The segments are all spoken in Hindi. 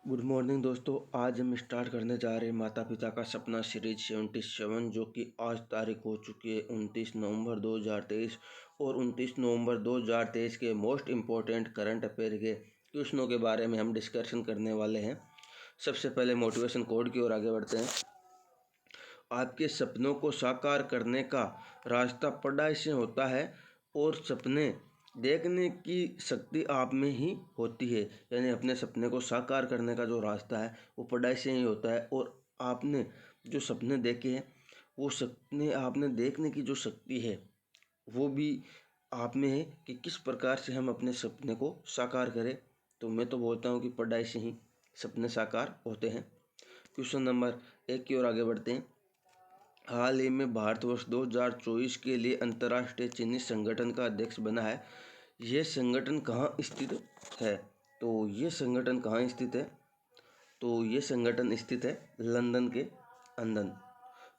गुड मॉर्निंग दोस्तों। आज हम स्टार्ट करने जा रहे हैं माता पिता का सपना सीरीज 77, जो कि आज तारीख हो चुकी है 29 नवंबर 2023 और 29 नवंबर 2023 के मोस्ट इम्पोर्टेंट करंट अफेयर के क्वेश्चनों के बारे में हम डिस्कशन करने वाले हैं। सबसे पहले मोटिवेशन कोड की ओर आगे बढ़ते हैं। आपके सपनों को साकार करने का रास्ता पढ़ाई से होता है और सपने देखने की शक्ति आप में ही होती है। यानी अपने सपने को साकार करने का जो रास्ता है वो पढ़ाई से ही होता है। और आपने जो सपने देखे हैं वो सपने आपने देखने की जो शक्ति है वो भी आप में है कि किस प्रकार से हम अपने सपने को साकार करें। तो मैं तो बोलता हूँ कि पढ़ाई से ही सपने साकार होते हैं। क्वेश्चन नंबर 1 की ओर आगे बढ़ते हैं। हाल ही में भारतवर्ष 2024 के लिए अंतर्राष्ट्रीय चीनी संगठन का अध्यक्ष बना है। यह संगठन कहाँ स्थित है? तो ये संगठन कहाँ स्थित है? तो ये संगठन स्थित है लंदन के अंदर।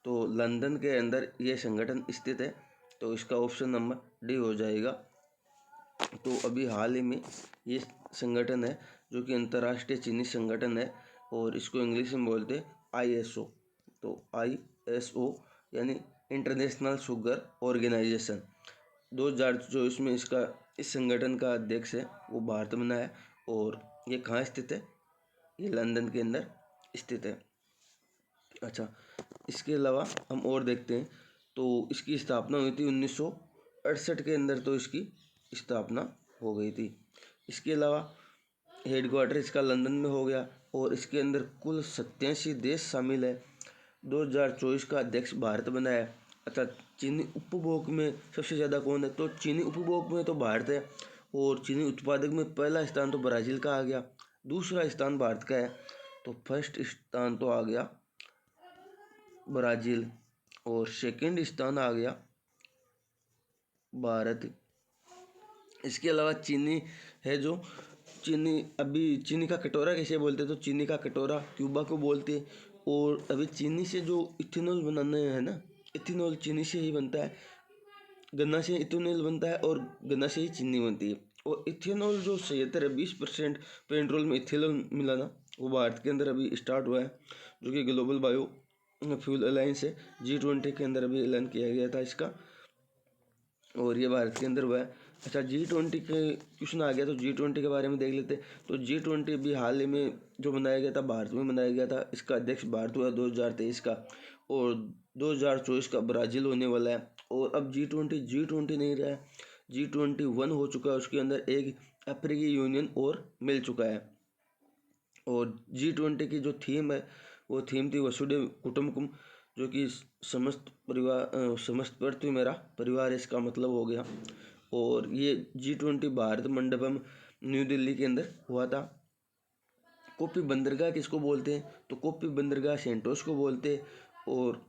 तो लंदन के अंदर ये संगठन स्थित है। तो इसका ऑप्शन नंबर डी हो जाएगा। तो अभी हाल ही में ये संगठन है जो कि अंतर्राष्ट्रीय चीनी संगठन है और इसको इंग्लिश में बोलते हैं ISO। तो ISO यानी इंटरनेशनल शुगर ऑर्गेनाइजेशन। 2024 में इस संगठन का अध्यक्ष है वो भारत में है। और ये कहाँ स्थित है? ये लंदन के अंदर स्थित है। अच्छा, इसके अलावा हम और देखते हैं। तो इसकी स्थापना हुई थी 1968 के अंदर, तो इसकी स्थापना हो गई थी। इसके अलावा हेडक्वार्टर इसका लंदन में हो गया और इसके अंदर कुल 87 देश शामिल है। 2024 का अध्यक्ष भारत बना है। अच्छा, चीनी उपभोग में सबसे ज़्यादा कौन है? तो चीनी उपभोग में तो भारत है और चीनी उत्पादक में पहला स्थान तो ब्राज़ील का आ गया, दूसरा स्थान भारत का है। तो फर्स्ट स्थान तो आ गया ब्राज़ील और सेकंड स्थान आ गया भारत। इसके अलावा चीनी है जो चीनी का कटोरा कैसे बोलते हैं? तो चीनी का कटोरा क्यूबा को बोलते हैं। और अभी चीनी से जो इथेनॉल बनाना है ना, इथेनॉल चीनी से ही बनता है। गन्ना से इथेनॉल बनता है और गन्ना से ही चीनी बनती है। और इथेनॉल जो 20% पेट्रोल में इथेनॉल मिलाना वो भारत के अंदर अभी स्टार्ट हुआ है, जो कि ग्लोबल बायो फ्यूल अलायंस है। G20 के अंदर अभी ऐलान किया गया था इसका और ये भारत के अंदर हुआ है। अच्छा, G20 के क्वेश्चन आ गया तो G20 के बारे में देख लेते हैं। तो G20 भी हाल ही में जो बनाया गया था भारत में बनाया गया था। इसका अध्यक्ष भारत हुआ 2023 का और 2024 का ब्राज़ील होने वाला है। और अब G20 नहीं रहा है, G21 हो चुका है। उसके अंदर एक अफ्रीकी यूनियन और मिल चुका है। और G20 की जो थीम है वो थीम थी वसुधैव कुटुंबकम, जो कि समस्त पृथ्वी मेरा परिवार इसका मतलब हो गया। और ये G20 भारत मंडपम न्यू दिल्ली के अंदर हुआ था। कॉफी बंदरगाह किसको बोलते हैं? तो कॉफी बंदरगाह सेंटोस को बोलते हैं। और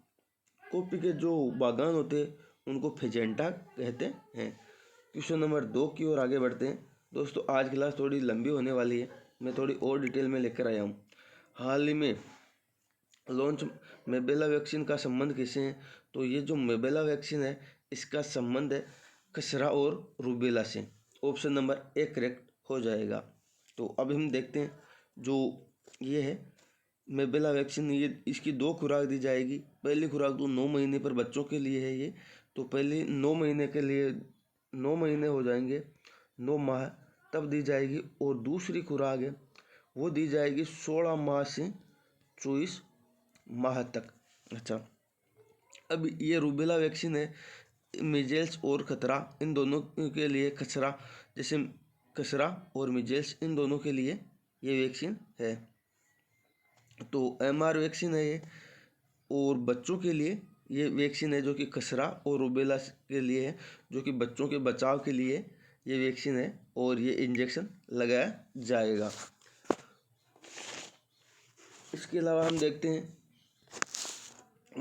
कॉफी के जो बागान होते हैं उनको फेजेंटा कहते हैं। क्वेश्चन नंबर 2 की ओर आगे बढ़ते हैं। दोस्तों, आज क्लास थोड़ी लंबी होने वाली है, मैं थोड़ी और डिटेल में लेकर आया हूँ। हाल ही में लॉन्च मेबेला वैक्सीन का संबंध किससे है? तो ये जो मेबेला वैक्सीन है इसका संबंध है खसरा और रूबेला से। ऑप्शन नंबर 1 करेक्ट हो जाएगा। तो अब हम देखते हैं जो ये है मेबेला वैक्सीन, ये इसकी 2 खुराक दी जाएगी। पहली खुराक तो 9 महीने पर बच्चों के लिए है ये। तो पहले 9 महीने के लिए 9 महीने हो जाएंगे, 9 माह तब दी जाएगी। और दूसरी खुराक है वो दी जाएगी 16 माह से 24 माह तक। अच्छा, अब ये रूबेला वैक्सीन है मिजेल्स और खतरा इन दोनों के लिए, खसरा और मिजेल्स इन दोनों के लिए ये वैक्सीन है। तो MR वैक्सीन है ये। और बच्चों के लिए ये वैक्सीन है जो कि खसरा और रूबेला के लिए है, जो कि बच्चों के बचाव के लिए ये वैक्सीन है और ये इंजेक्शन लगाया जाएगा। इसके अलावा हम देखते हैं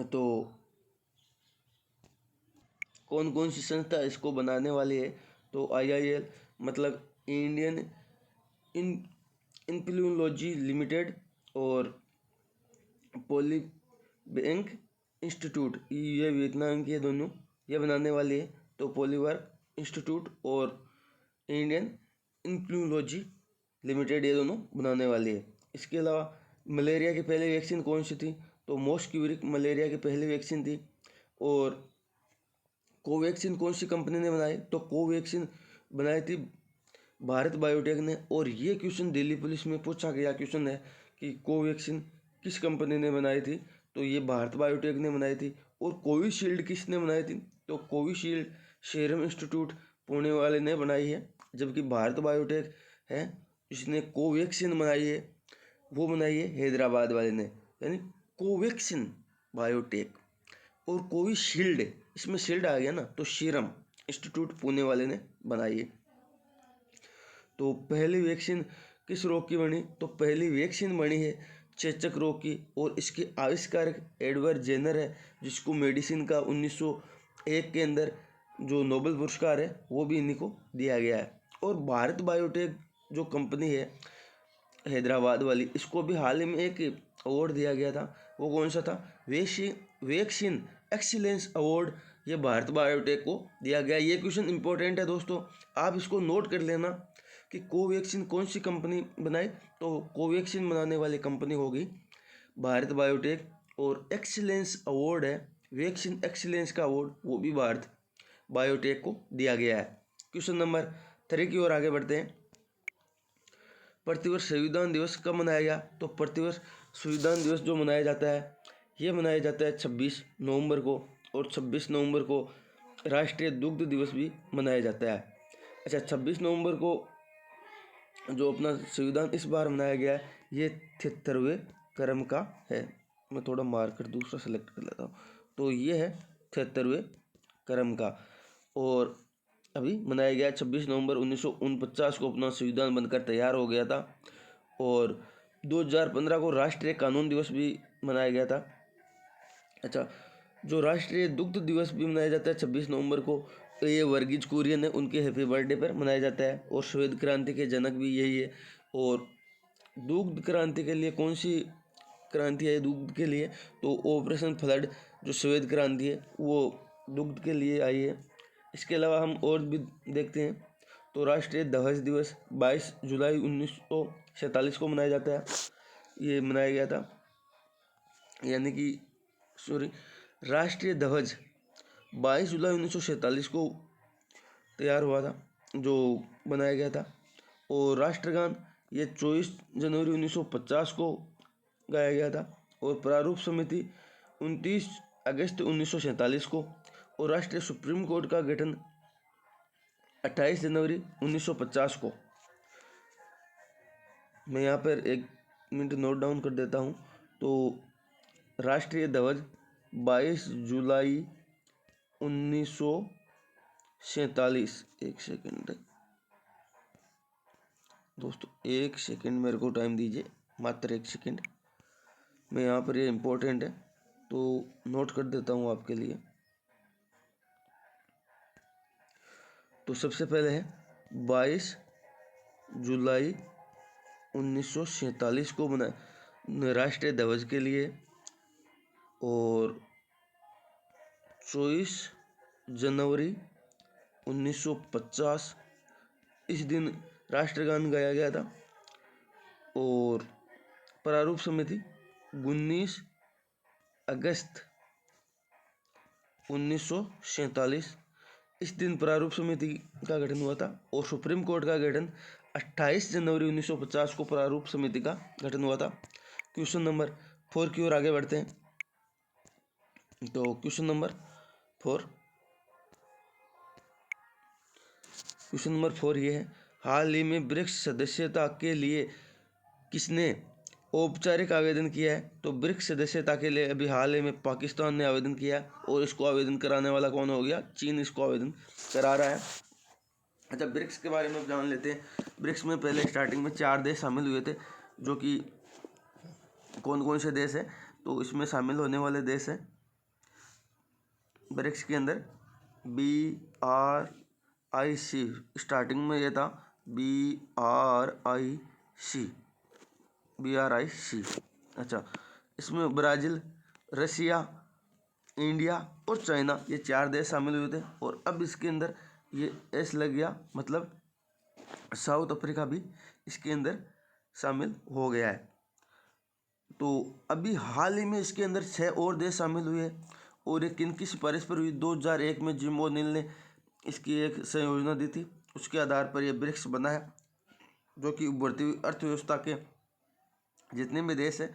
तो कौन कौन सी संस्था इसको बनाने वाली है। तो IIL मतलब इंडियन इन्फ्लुएंजोलॉजी लिमिटेड और पॉलीबैंक इंस्टीट्यूट, ये वियतनाम के दोनों ये बनाने वाली है। तो पॉलीवर्क इंस्टीट्यूट और इंडियन इन्फ्लुएंजोलॉजी लिमिटेड ये दोनों बनाने वाली है। इसके अलावा मलेरिया की पहली वैक्सीन कौन सी थी? तो मॉस्क्यूरिक मलेरिया की पहली वैक्सीन थी। और कोवैक्सीन कौन सी कंपनी ने बनाई? तो कोवैक्सीन बनाई थी भारत बायोटेक ने। और ये क्वेश्चन दिल्ली पुलिस में पूछा गया क्वेश्चन है कि कोवैक्सीन किस कंपनी ने बनाई थी? तो ये भारत बायोटेक ने बनाई थी। और कोविशील्ड किसने बनाई थी? तो कोविशील्ड सीरम इंस्टीट्यूट पुणे वाले ने बनाई है। जबकि भारत बायोटेक है इसने कोवैक्सीन बनाई है, वो बनाई है हैदराबाद वाले ने। यानी कोवैक्सीन बायोटेक और कोविशील्ड, इसमें शील्ड आ गया ना, तो सीरम इंस्टीट्यूट पुणे वाले ने बनाई है। तो पहली वैक्सीन किस रोग की बनी? तो पहली वैक्सीन बनी है चेचक रोग की। और इसके आविष्कारक एडवर्ड जेनर है, जिसको मेडिसिन का 1901 के अंदर जो नोबेल पुरस्कार है वो भी इन्हीं को दिया गया है। और भारत बायोटेक जो कंपनी है हैदराबाद वाली, इसको भी हाल ही में एक अवार्ड दिया गया था। वो कौन सा था? वैक्सीन एक्सीलेंस अवार्ड, ये भारत बायोटेक को दिया गया। ये क्वेश्चन इंपॉर्टेंट है दोस्तों, आप इसको नोट कर लेना कि कोवैक्सीन कौन सी कंपनी बनाई? तो कोवैक्सीन बनाने वाली कंपनी होगी भारत बायोटेक। और एक्सीलेंस अवार्ड है, वैक्सीन एक्सीलेंस का अवार्ड, वो भी भारत बायोटेक को दिया गया है। क्वेश्चन नंबर 3 की ओर आगे बढ़ते हैं। प्रतिवर्ष संविधान दिवस कब मनाया गया? तो प्रतिवर्ष संविधान दिवस जो मनाया जाता है ये मनाया जाता है 26 नवंबर को। और 26 नवंबर को राष्ट्रीय दुग्ध दिवस भी मनाया जाता है। अच्छा, 26 नवंबर को जो अपना संविधान इस बार मनाया गया है ये 73वें क्रम का है। मैं थोड़ा मार्कर दूसरा सेलेक्ट कर लेता हूँ। तो ये है 73वें क्रम का। और अभी मनाया गया 26 नवंबर 1949 को अपना संविधान बनकर तैयार हो गया था। और 2015 को राष्ट्रीय कानून दिवस भी मनाया गया था। अच्छा, जो राष्ट्रीय दुग्ध दिवस भी मनाया जाता है 26 नवंबर को, तो ये वर्गीज कुरियन है, उनके हैप्पी बर्थडे पर मनाया जाता है। और श्वेत क्रांति के जनक भी यही है। और दुग्ध क्रांति के लिए कौन सी क्रांति है दुग्ध के लिए? तो ऑपरेशन फ्लड जो श्वेत क्रांति है वो दुग्ध के लिए आई है। इसके अलावा हम और भी देखते हैं। तो राष्ट्रीय ध्वज दिवस 22 जुलाई 1947 को मनाया जाता है। ये मनाया गया था, यानी कि राष्ट्रीय ध्वज 22 जुलाई 1947 को तैयार हुआ था, जो बनाया गया था। और राष्ट्रगान ये 24 जनवरी 1950 को गाया गया था। और प्रारूप समिति 29 अगस्त 1947 को। और राष्ट्रीय सुप्रीम कोर्ट का गठन 28 जनवरी 1950 को। मैं यहाँ पर 1 मिनट नोट डाउन कर देता हूँ। तो राष्ट्रीय ध्वज 22 जुलाई 1947, 1 सेकेंड दोस्तों, 1 सेकेंड मेरे को टाइम दीजिए, मात्र 1 सेकेंड। मैं यहाँ पर ये इम्पोर्टेंट है तो नोट कर देता हूँ आपके लिए। तो सबसे पहले है 22 जुलाई 1947 को बना राष्ट्रीय ध्वज के लिए। और 24 जनवरी 1950 इस दिन राष्ट्रगान गाया गया था। और प्रारूप समिति 19 अगस्त 1947 इस दिन प्रारूप समिति का गठन हुआ था। और सुप्रीम कोर्ट का गठन 28 जनवरी 1950 को प्रारूप समिति का गठन हुआ था। क्वेश्चन नंबर 4 की ओर आगे बढ़ते हैं। तो क्वेश्चन नंबर 4 ये है, हाल ही में ब्रिक्स सदस्यता के लिए किसने औपचारिक आवेदन किया है? तो ब्रिक्स सदस्यता के लिए अभी हाल ही में पाकिस्तान ने आवेदन किया। और इसको आवेदन कराने वाला कौन हो गया? चीन इसको आवेदन करा रहा है। अच्छा, ब्रिक्स के बारे में जान लेते हैं। ब्रिक्स में पहले स्टार्टिंग में 4 देश शामिल हुए थे, जो कि कौन कौन से देश हैं? तो इसमें शामिल होने वाले देश हैं ब्रिक्स के अंदर BRIC, स्टार्टिंग में ये था BRIC। अच्छा, इसमें ब्राज़ील, रसिया, इंडिया और चाइना, ये 4 देश शामिल हुए थे। और अब इसके अंदर ये एस लग गया, मतलब साउथ अफ्रीका भी इसके अंदर शामिल हो गया है। तो अभी हाल ही में इसके अंदर 6 और देश शामिल हुए और ये किन की सिफारिश पर हुई? 2001 में जिम ओनिल ने इसकी एक संयोजना दी थी, उसके आधार पर यह ब्रिक्स बना है, जो कि उभरती हुई अर्थव्यवस्था के जितने भी देश हैं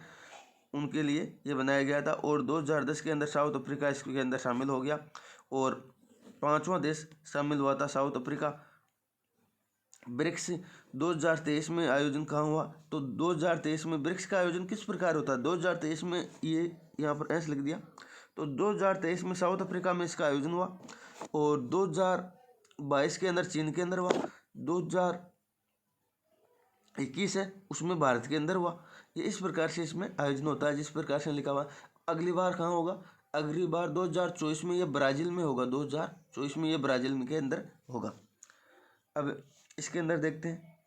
उनके लिए ये बनाया गया था। और 2010 के अंदर साउथ अफ्रीका इसके अंदर शामिल हो गया और 5वां देश शामिल हुआ था साउथ अफ्रीका। ब्रिक्स 2023 में आयोजन कहाँ हुआ? तो 2023 में ब्रिक्स का आयोजन किस प्रकार होता है? 2023 में ये यहाँ पर ऐसे लिख दिया। तो 2023 में साउथ अफ्रीका में इसका आयोजन हुआ और 2022 के अंदर चीन के अंदर हुआ, 2021 है उसमें भारत के अंदर हुआ। ये इस प्रकार से इसमें आयोजन होता है जिस प्रकार से लिखा हुआ। अगली बार कहाँ होगा? अगली बार 2024 में ये ब्राज़ील में होगा, 2024 में ये ब्राज़ील के अंदर होगा। अब इसके अंदर देखते हैं,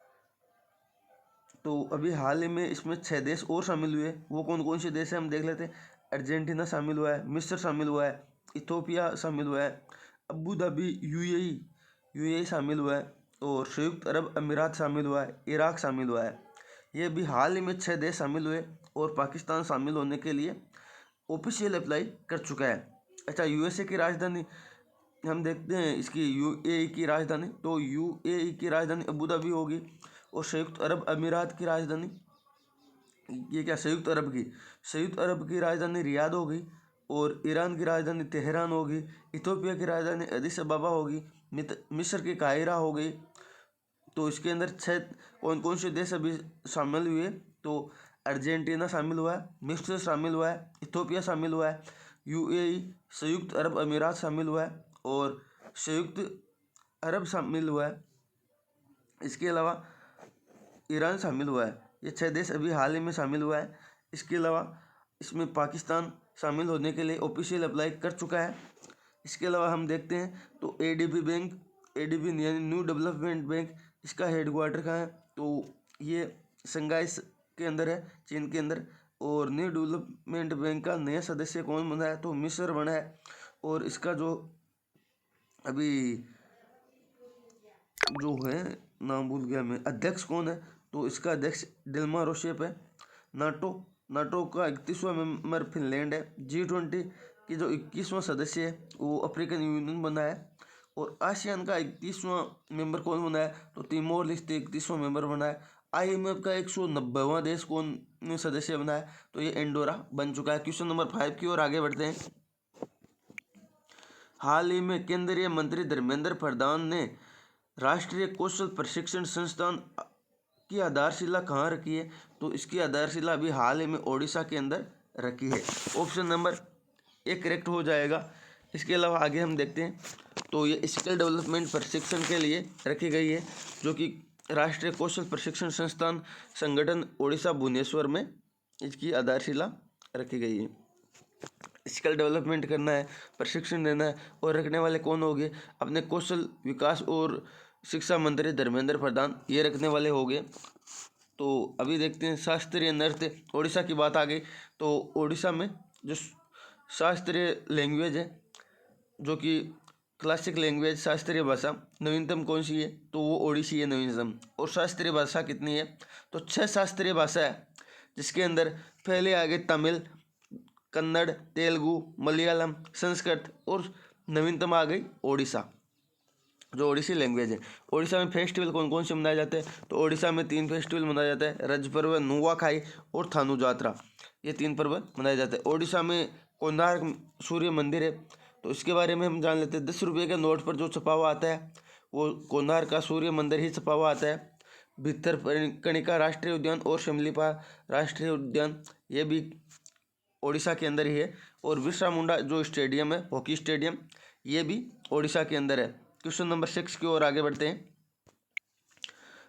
तो अभी हाल ही में इसमें 6 देश और शामिल हुए। वो कौन कौन से देश हैं हम देख लेते हैं। अर्जेंटीना शामिल हुआ है, मिस्र शामिल हुआ है, इथोपिया शामिल हुआ है, अबू धाबी यूएई शामिल हुआ है और संयुक्त अरब अमीरात शामिल हुआ है, इराक शामिल हुआ है। ये भी हाल ही में 6 देश शामिल हुए और पाकिस्तान शामिल होने के लिए ऑफिशियल अप्लाई कर चुका है। अच्छा, यूएसए की राजधानी हम देखते हैं, इसकी यूएई की राजधानी, तो यूएई की राजधानी अबू धाबी होगी और संयुक्त अरब अमीरात की राजधानी, ये क्या संयुक्त अरब की राजधानी रियाद होगी और ईरान की राजधानी तेहरान होगी, इथोपिया की राजधानी अदिस अबाबा होगी, मिस्र की काहिरा हो गई। तो इसके अंदर 6 कौन कौन से देश अभी शामिल हुए? तो अर्जेंटीना शामिल हुआ है, मिस्र शामिल हुआ है, इथोपिया शामिल हुआ है, यूएई संयुक्त अरब अमीरात शामिल हुआ है और संयुक्त अरब शामिल हुआ है। इसके अलावा ईरान शामिल हुआ है। ये 6 देश अभी हाल ही में शामिल हुआ है। इसके अलावा इसमें पाकिस्तान शामिल होने के लिए ऑफिशियल अप्लाई कर चुका है। इसके अलावा हम देखते हैं तो एडीबी बैंक, एडीबी यानी न्यू डेवलपमेंट बैंक, इसका हेडक्वार्टर कहाँ है? तो ये शंघाई के अंदर है, चीन के अंदर। और न्यू डेवलपमेंट बैंक का नया सदस्य कौन बना है? तो मिस्र बना है। और इसका जो अभी जो है, नाम भूल गया मैं, अध्यक्ष कौन है? तो इसका अध्यक्ष दिल्मा रोसेफ है। नाटो का 31वां मेंबर फिनलैंड है। G20 की जो 21वां सदस्य है वो अफ्रीकन यूनियन बना है। और आसियान का 31वां मेंबर कौन बना है? तो तिमोर लेस्ते 31वां मेंबर बना है। IMF का 190वां देश कौन सदस्य बना है? तो ये एंडोरा बन चुका है। क्वेश्चन नंबर 5 की ओर आगे बढ़ते हैं। हाल ही में केंद्रीय मंत्री धर्मेंद्र प्रधान ने राष्ट्रीय कौशल प्रशिक्षण संस्थान की आधारशिला कहाँ रखी है? तो इसकी आधारशिला अभी हाल ही में ओडिशा के अंदर रखी है। ऑप्शन नंबर 1 करेक्ट हो जाएगा। इसके अलावा आगे हम देखते हैं, तो ये स्किल डेवलपमेंट प्रशिक्षण के लिए रखी गई है, जो कि राष्ट्रीय कौशल प्रशिक्षण संस्थान संगठन ओडिशा भुवनेश्वर में इसकी आधारशिला रखी गई है। स्किल डेवलपमेंट करना है, प्रशिक्षण देना है और रखने वाले कौन होंगे? अपने कौशल विकास और शिक्षा मंत्री धर्मेंद्र प्रधान, ये रखने वाले होंगे। तो अभी देखते हैं शास्त्रीय नृत्य, ओडिशा की बात आ गई तो ओडिशा में जो शास्त्रीय लैंग्वेज है, जो कि क्लासिक लैंग्वेज शास्त्रीय भाषा नवीनतम कौन सी है? तो वो ओडिसी है नवीनतम। और शास्त्रीय भाषा कितनी है? तो 6 शास्त्रीय भाषा है, जिसके अंदर पहले आ गए तमिल, कन्नड़, तेलुगु, मलयालम, संस्कृत और नवीनतम आ गई ओडिशा, जो ओडिसी लैंग्वेज है। ओडिशा में फेस्टिवल कौन कौन से मनाए जाते हैं? तो ओडिशा में 3 फेस्टिवल मनाए जाते हैं, रज पर्व, नुआखाई और थानु जात्रा। ये 3 पर्व मनाए जाते हैं। ओडिशा में कोणार्क सूर्य मंदिर है, तो इसके बारे में हम जान लेते हैं। 10 रुपये के नोट पर जो छपा हुआ आता है वो कोणार्क का सूर्य मंदिर ही छपा हुआ आता है। भितरकनिका राष्ट्रीय उद्यान और शिमलीपाल राष्ट्रीय उद्यान, ये भी ओडिशा के अंदर ही है। और बिरसा मुंडा जो स्टेडियम है, हॉकी स्टेडियम, ये भी ओडिशा के अंदर है। क्वेश्चन नंबर 6 की ओर आगे बढ़ते हैं।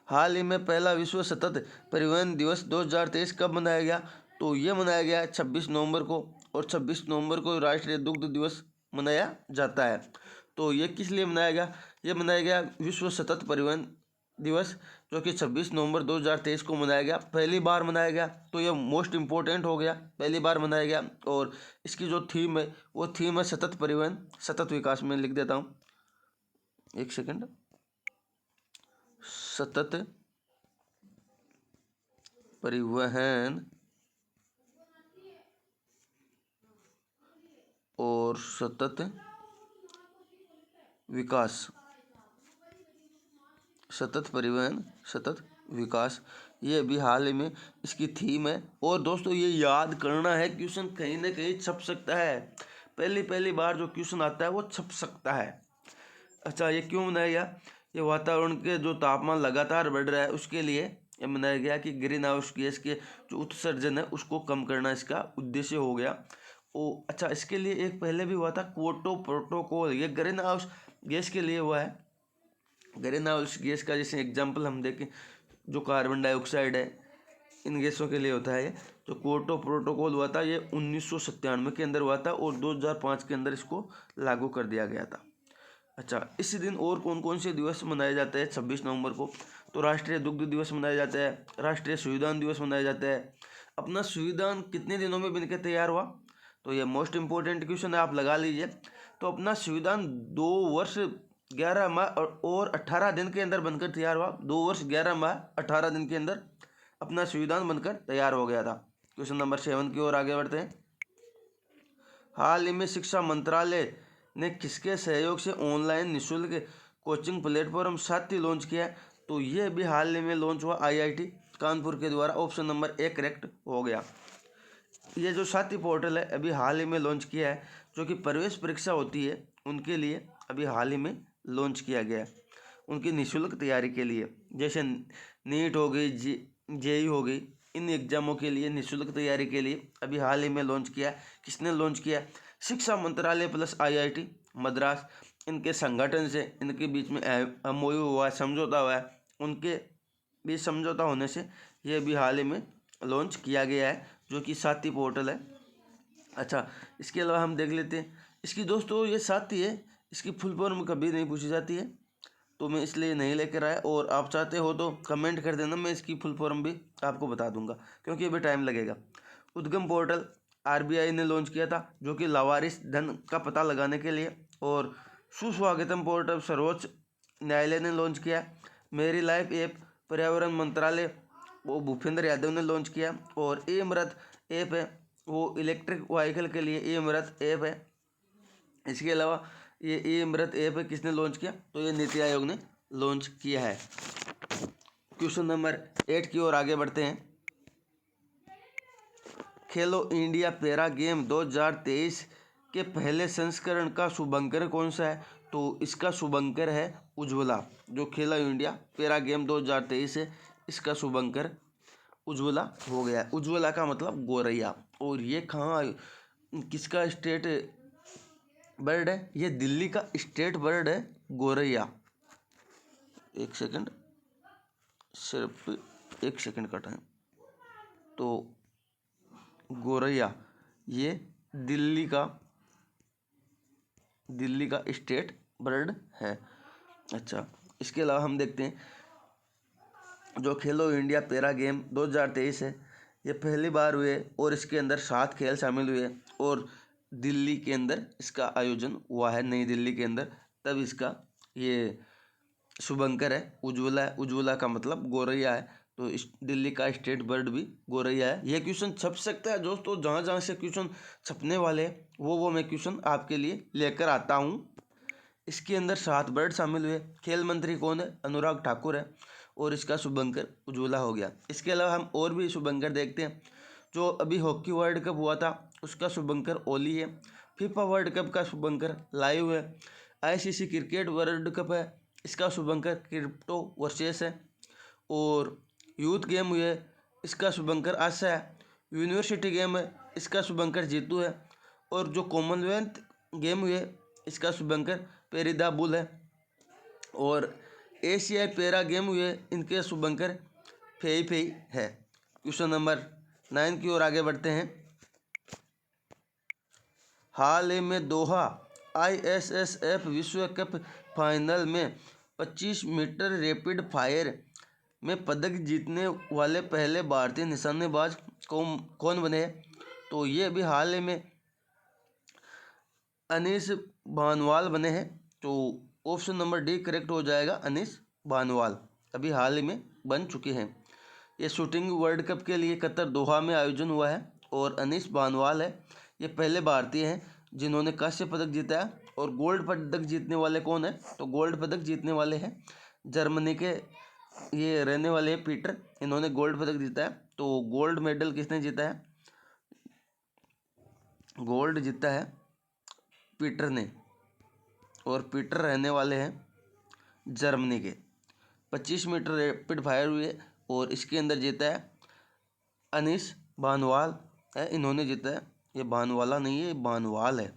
हाल ही में पहला विश्व सतत परिवहन दिवस 2023 कब मनाया गया? तो ये मनाया गया 26 नवंबर को, और 26 नवंबर को राष्ट्रीय दुग्ध दिवस मनाया जाता है। तो ये किस लिए मनाया गया? ये मनाया गया विश्व सतत परिवहन दिवस, जो कि 26 नवंबर 2023 को मनाया गया, पहली बार मनाया गया। तो ये मोस्ट इम्पोर्टेंट हो गया, पहली बार मनाया गया। और इसकी जो थीम है वो थीम है सतत परिवहन सतत विकास। में लिख देता हूँ, एक सेकंड, सतत परिवहन और सतत विकास, सतत परिवहन, सतत विकास, ये भी हाल ही में इसकी थीम है। और दोस्तों ये याद करना है, क्वेश्चन कहीं ना कहीं छप सकता है, पहली बार जो क्वेश्चन आता है वो छप सकता है। अच्छा, ये क्यों बनाया गया? ये वातावरण के जो तापमान लगातार बढ़ रहा है उसके लिए ये बनाया गया कि ग्रीन हाउस गैस के जो उत्सर्जन है उसको कम करना इसका उद्देश्य हो गया। अच्छा, इसके लिए एक पहले भी हुआ था क्योटो प्रोटोकॉल, ये ग्रीन हाउस गैस के लिए हुआ है। ग्रीन हाउस गैस का जैसे एग्जाम्पल हम देखें, जो कार्बन डाइऑक्साइड है, इन गैसों के लिए होता है ये। तो क्योटो प्रोटोकॉल हुआ था, ये 1997 के अंदर हुआ था और 2005 के अंदर इसको लागू कर दिया गया था। अच्छा, इस दिन और कौन कौन से दिवस मनाए जाते हैं 26 नवंबर को? तो राष्ट्रीय दुग्ध दिवस मनाया जाता है, राष्ट्रीय संविधान दिवस मनाया जाता है। अपना संविधान कितने दिनों में बनकर तैयार हुआ? तो ये मोस्ट इंपॉर्टेंट क्वेश्चन है, आप लगा लीजिए। तो अपना संविधान 2 वर्ष 11 माह और 18 दिन के अंदर बनकर तैयार हुआ। 2 वर्ष 11 माह 18 दिन के अंदर अपना संविधान बनकर तैयार हो गया था। क्वेश्चन नंबर 7 की ओर आगे बढ़ते हैं। हाल ही में शिक्षा मंत्रालय ने किसके सहयोग से ऑनलाइन निःशुल्क कोचिंग प्लेटफॉर्म साथी लॉन्च किया है? तो ये भी हाल ही में लॉन्च हुआ IIT कानपुर के द्वारा। ऑप्शन नंबर 1 करेक्ट हो गया। ये जो साथी पोर्टल है अभी हाल ही में लॉन्च किया है, जो कि प्रवेश परीक्षा होती है उनके लिए अभी हाल ही में लॉन्च किया गया है, उनकी निःशुल्क तैयारी के लिए। जैसे नीट हो गई, जेई हो गई, इन एग्जामों के लिए निःशुल्क तैयारी के लिए अभी हाल ही में लॉन्च किया। किसने लॉन्च किया? शिक्षा मंत्रालय प्लस IIT मद्रास, इनके संगठन से इनके बीच में MOU हुआ है, समझौता हुआ है। उनके बीच समझौता होने से ये भी हाल ही में लॉन्च किया गया है, जो कि साथी पोर्टल है। अच्छा, इसके अलावा हम देख लेते हैं इसकी दोस्तों, ये साथी है, इसकी फुल फॉर्म कभी नहीं पूछी जाती है, तो मैं इसलिए नहीं लेकर आया। और आप चाहते हो तो कमेंट कर देना, मैं इसकी फुल फॉर्म भी आपको बता दूंगा, क्योंकि अभी टाइम लगेगा। उद्गम पोर्टल RBI ने लॉन्च किया था, जो कि लावारिस धन का पता लगाने के लिए। और सुस्वागतम पोर्टल सर्वोच्च न्यायालय ने लॉन्च किया। मेरी लाइफ ऐप पर्यावरण मंत्रालय वो भूपेंद्र यादव ने लॉन्च किया। और E-अमृत ऐप है, वो इलेक्ट्रिक व्हीकल के लिए E-अमृत ऐप है। इसके अलावा ये E-अमृत ऐप है, किसने लॉन्च किया? तो ये नीति आयोग ने लॉन्च किया है। क्वेश्चन नंबर 8 की ओर आगे बढ़ते हैं। खेलो इंडिया पैरा गेम 2023 के पहले संस्करण का शुभंकर कौन सा है? तो इसका शुभंकर है उज्ज्वला। जो खेलो इंडिया पैरा गेम 2023 है, इसका शुभंकर उज्ज्वला हो गया। उज्ज्वला का मतलब गोरैया। और ये कहाँ, किसका स्टेट बर्ड है? ये दिल्ली का स्टेट बर्ड है गोरैया। एक सेकंड, सिर्फ 1 सेकंड का टाइम। तो गोरैया ये दिल्ली का स्टेट बर्ड है। अच्छा, इसके अलावा हम देखते हैं जो खेलो इंडिया पैरा गेम 2023 है, ये पहली बार हुए और इसके अंदर 7 खेल शामिल हुए और दिल्ली के अंदर इसका आयोजन हुआ है, नई दिल्ली के अंदर। तब इसका ये शुभंकर है, उज्ज्वला है। उज्ज्वला का मतलब गोरैया है, तो इस दिल्ली का स्टेट बर्ड भी गोरैया है। ये क्वेश्चन छप सकता है दोस्तों, जहाँ जहाँ से क्वेश्चन छपने वाले हैं वो मैं क्वेश्चन आपके लिए लेकर आता हूँ। इसके अंदर 7 बर्ड शामिल हुए। खेल मंत्री कौन है? अनुराग ठाकुर है। और इसका शुभंकर उज्ज्वला हो गया। इसके अलावा हम और भी शुभंकर देखते हैं। जो अभी हॉकी वर्ल्ड कप हुआ था उसका शुभंकर ओली है। फीफा वर्ल्ड कप का शुभंकर लाइव है। ICC क्रिकेट वर्ल्ड कप है, इसका शुभंकर क्रिप्टो वर्सेस है। और यूथ गेम हुए, इसका शुभंकर आशा है। यूनिवर्सिटी गेम है, इसका शुभंकर जीतू है। और जो कॉमनवेल्थ गेम हुए, इसका शुभंकर पेरिदा बुल है। और एशियाई पैरा गेम हुए, इनके शुभंकर फेई फेई है। क्वेश्चन नंबर 9 की ओर आगे बढ़ते हैं। हाल ही में दोहा ISSF विश्व कप फाइनल में 25 मीटर रैपिड फायर में पदक जीतने वाले पहले भारतीय निशानेबाज कौन बने? तो ये भी हाल ही में अनीस भानवाल बने हैं। तो ऑप्शन नंबर D करेक्ट हो जाएगा, अनीस भानवाल अभी हाल ही में बन चुके हैं। ये शूटिंग वर्ल्ड कप के लिए कतर दोहा में आयोजन हुआ है और अनीस भानवाल है, ये पहले भारतीय हैं जिन्होंने कांस्य पदक जीता है। और गोल्ड पदक जीतने वाले कौन है? तो गोल्ड पदक जीतने वाले हैं जर्मनी के ये रहने वाले हैं पीटर, इन्होंने गोल्ड पदक जीता है। तो गोल्ड मेडल किसने जीता है? गोल्ड जीता है पीटर ने, और पीटर रहने वाले हैं जर्मनी के। 25 मीटर रैपिड फायर हुए और इसके अंदर जीता है अनीस भानवाल है, इन्होंने जीता है। ये भानवाला नहीं है, ये भानवाल है।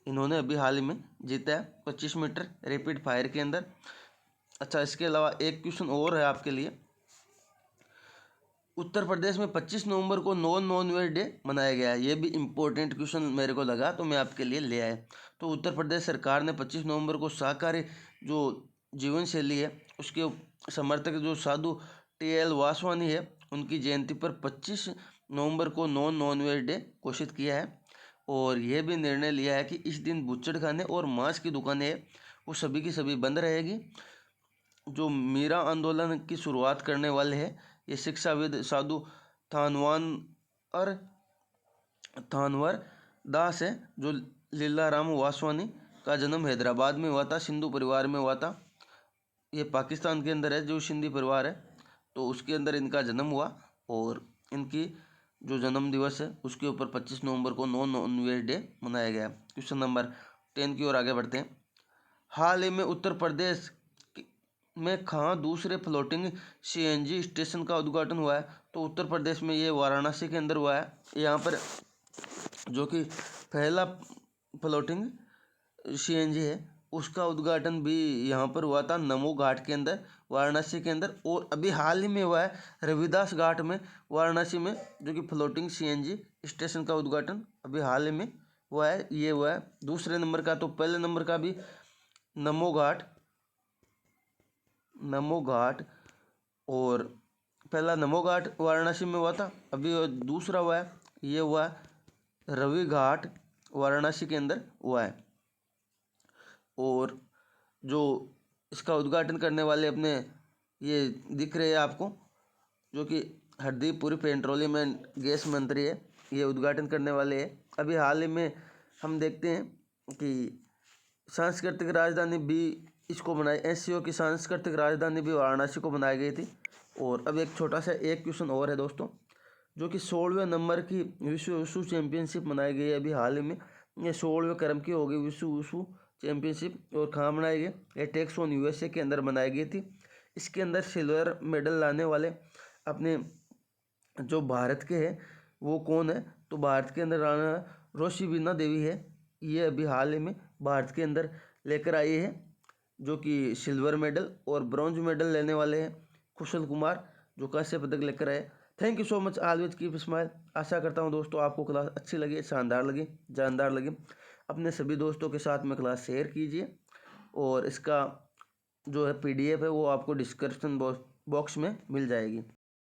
इन्होंने अभी हाल ही में जीता है 25 मीटर रैपिड फायर के अंदर। अच्छा, इसके अलावा एक क्वेश्चन और है आपके लिए। उत्तर प्रदेश में 25 नवंबर को नॉन वेज डे मनाया गया है। ये भी इम्पोर्टेंट क्वेश्चन मेरे को लगा, तो मैं आपके लिए ले आया। तो उत्तर प्रदेश सरकार ने 25 नवंबर को शाकाहारी जो जीवन शैली है उसके समर्थक जो साधु TL वासवानी है, उनकी जयंती पर 25 नवंबर को नॉन वेज डे घोषित किया है। और यह भी निर्णय लिया है कि इस दिन बुच्चड़ खाने और मांस की दुकानें हैं वो सभी की सभी बंद रहेगी। जो मीरा आंदोलन की शुरुआत करने वाले हैं ये शिक्षाविद साधु थानवर दास है। जो लीलाराम वासवानी का जन्म हैदराबाद में हुआ था, सिंधु परिवार में हुआ था। ये पाकिस्तान के अंदर है जो सिंधी परिवार है, तो उसके अंदर इनका जन्म हुआ। और इनकी जो जन्म दिवस है उसके ऊपर 25 नवंबर को नॉन वेज डे मनाया गया। क्वेश्चन नंबर 10 की ओर आगे बढ़ते हैं। हाल ही में उत्तर प्रदेश में कहाँ दूसरे फ्लोटिंग CNG स्टेशन का उद्घाटन हुआ है? तो उत्तर प्रदेश में ये वाराणसी के अंदर हुआ है। यहाँ पर जो कि पहला फ्लोटिंग CNG है उसका उद्घाटन भी यहाँ पर हुआ था, नमो घाट के अंदर वाराणसी के अंदर। और अभी हाल ही में हुआ है रविदास घाट में वाराणसी में, जो कि फ्लोटिंग CNG स्टेशन का उद्घाटन अभी हाल ही में हुआ है। ये हुआ है दूसरे नंबर का। तो पहले नंबर का भी नमो घाट और पहला नमो घाट वाराणसी में हुआ था, अभी दूसरा हुआ है ये हुआ है रवि घाट वाराणसी के अंदर हुआ है। और जो इसका उद्घाटन करने वाले अपने ये दिख रहे हैं आपको, जो कि Hardeep Puri petroleum and gas मंत्री है, ये उद्घाटन करने वाले हैं। अभी हाल ही में हम देखते हैं कि सांस्कृतिक राजधानी भी इसको बनाई, SCO की सांस्कृतिक राजधानी भी वाराणसी को बनाई गई थी। और अब एक छोटा सा एक क्वेश्चन और है दोस्तों, जो कि 16वें नंबर की विश्व चैंपियनशिप मनाई गई है अभी हाल ही में। ये 16वें क्रम की होगी विश्व चैंपियनशिप। और कहाँ बनाई गई? ये टेक्सोन USA के अंदर बनाई गई थी। इसके अंदर सिल्वर मेडल लाने वाले अपने जो भारत के हैं वो कौन है? तो भारत के अंदर राणा रोशिबिना देवी है। ये अभी हाल ही में भारत के अंदर लेकर आई है, जो कि सिल्वर मेडल। और ब्रॉन्ज मेडल लेने वाले हैं कुशल कुमार, जो कांस्य पदक लेकर आए। Thank you so much, always keep smile. आशा करता हूँ दोस्तों आपको क्लास अच्छी लगी, शानदार लगी, जानदार लगी। अपने सभी दोस्तों के साथ में क्लास शेयर कीजिए। और इसका जो है PDF है वो आपको डिस्क्रिप्शन बॉक्स में मिल जाएगी।